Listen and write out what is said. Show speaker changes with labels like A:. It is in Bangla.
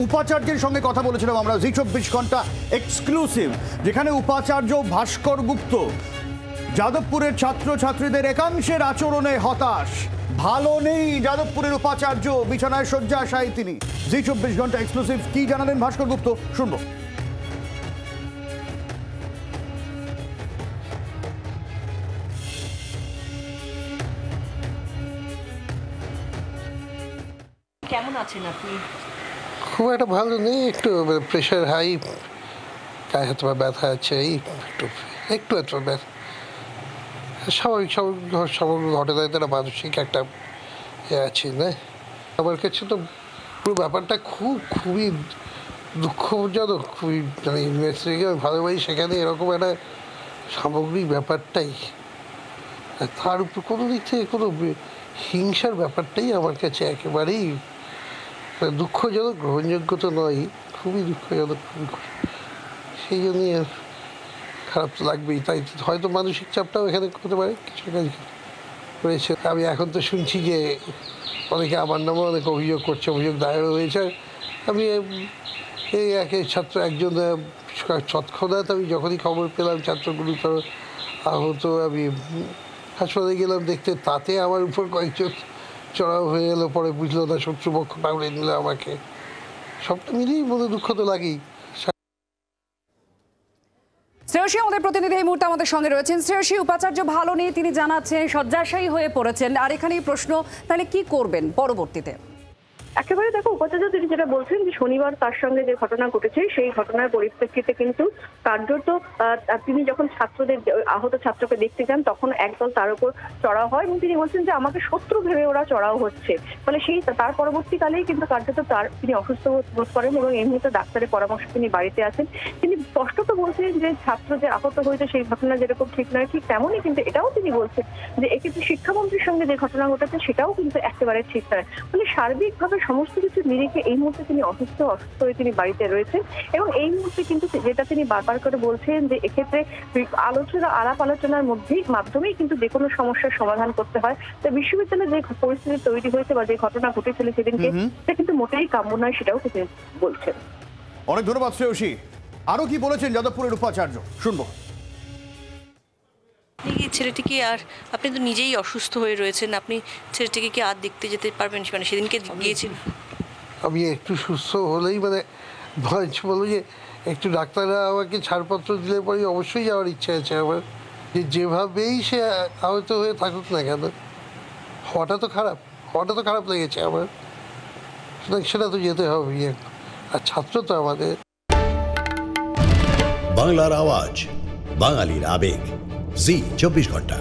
A: উপাচার্যের সঙ্গে কথা বলেছিলাম আমরা জি24 ঘন্টা এক্সক্লুসিভ, যেখানে উপাচার্য ভাস্কর গুপ্ত যাদবপুরের ছাত্রছাত্রীদের একাংশের আচরণে হতাশ। ভালো নেই যাদবপুরের উপাচার্য, বিছানায় শয্যাশায়ী তিনি। জি24 ঘন্টা এক্সক্লুসিভ কি জানালেন ভাস্কর গুপ্ত, শুনবো।
B: কেমন আছেন আপনি?
C: খুব একটা ভালো নেই, একটু প্রেশার হাই, গায়ে হাত পা ব্যথা আছে, এই একটু একটু ব্যথা। স্বাভাবিক সমগ্র ঘটনায় তারা মানসিক একটা আছে না। আমার কাছে তো পুরো ব্যাপারটা খুবই দুঃখজনক, খুবই মানে ইউনিভার্সিটিকে আমি ভালোবাসি, সেখানে এরকম একটা সামগ্রিক ব্যাপারটাই, তার উপর কোনো দিক থেকে কোনো হিংসার ব্যাপারটাই আমার কাছে একেবারেই দুঃখজনক, গ্রহণযোগ্য তো নয়, খুবই দুঃখজনক। সেই জন্যই খারাপ তো লাগবেই। তাই হয়তো মানসিক চাপটাও এখানে করতে পারে, কিছু কাজ করেছে। আমি এখন তো শুনছি যে অনেকে আমার নামে অনেক অভিযোগ করছে, অভিযোগ দায়ের হয়েছে। আমি এই ছাত্র একজন তৎক্ষণাৎ আমি যখনই খবর পেলাম ছাত্র গুরুতর আহত, আমি হাসপাতালে গেলাম দেখতে, তাতে আমার উপর কয়েকজন চড়াও হয়ে এলো। পরে বুঝলো না, শত্রুপক্ষ টাউনে নিল আমাকে। সবটা মিলিয়েই মনে দুঃখ তো লাগেই।
D: শ্রেয়সী আমাদের প্রতিনিধি এই মুহূর্তে আমাদের সঙ্গে রয়েছেন। শ্রেয়সী, উপাচার্য ভালো নেই তিনি জানাচ্ছেন, শয্যাশায়ী হয়ে পড়েছেন, আর এখানেই প্রশ্ন, তাহলে কি করবেন পরবর্তীতে?
B: একেবারে দেখো, উপাচার্য তিনি যেটা বলছেন যে শনিবার তার সঙ্গে যে ঘটনা ঘটেছে সেই ঘটনার পরিপ্রেক্ষিতে কিন্তু কার্যত তিনি যখন ছাত্রদের আহত ছাত্রকে দেখতে যান তখন একদল তার উপর চড়াও হয় এবং তিনি বলছেন যে আমাকে শত্রু ভেবে ওরা চড়াও হচ্ছে। ফলে সেই তার পরবর্তীকালেই কিন্তু কার্যত তিনি অসুস্থ বোধ করেন এবং এই মুহূর্তে ডাক্তারের পরামর্শ তিনি বাড়িতে আছেন। তিনি স্পষ্টত বলছেন যে ছাত্র যে আহত হয়েছে সেই ঘটনা যেরকম ঠিক নয়, ঠিক তেমনই কিন্তু এটাও তিনি বলছেন যে এক্ষেত্রে শিক্ষামন্ত্রীর সঙ্গে যে ঘটনা ঘটেছে সেটাও কিন্তু একেবারে ঠিক নয়। ফলে সার্বিকভাবে সমস্ত কিছু নিরিখে এই মুহূর্তে তিনি অসুস্থ হয়ে তিনি বাড়িতে রয়েছেন এবং এই মুহূর্তে কিন্তু যেটা তিনি বারবার করে বলছেন যে এক্ষেত্রে আলাপ আলোচনার মাধ্যমেই কিন্তু যে কোনো সমস্যার সমাধান করতে হয়। তো বিশ্ববিদ্যালয়ে যে পরিস্থিতি তৈরি হয়েছে বা যে ঘটনা ঘটেছিল সেদিনকে, সেটা কিন্তু মোটেই কাম্য নয়, সেটাও তিনি বলছেন।
A: অনেক ধন্যবাদ শ্রেয়সী। আরো কি বলেছেন যাদবপুরের উপাচার্য, শুনবো।
E: ছেলেটিকে, আর আপনি তো নিজেই অসুস্থ হয়ে রয়েছেন, আপনি ছেলেটিকে কি আর দেখতে যেতে পারবেন? মানে সেদিনকে গিয়েছিল,
C: আমি একটু সুস্থ হলেই মানে বলবো যে একটু ডাক্তাররা আমাকে ছাড়পত্র দিলে পরে অবশ্যই যাওয়ার ইচ্ছা আছে আমার, যে যেভাবেই সে আহত হয়ে থাকুক না কেন, হওয়াটা তো খারাপ লেগেছে আমার, সেটা তো যেতে হবে। আর ছাত্র তো আমাদের।
F: বাংলার আওয়াজ, বাঙালির আবেগ, জি24 ঘন্টা।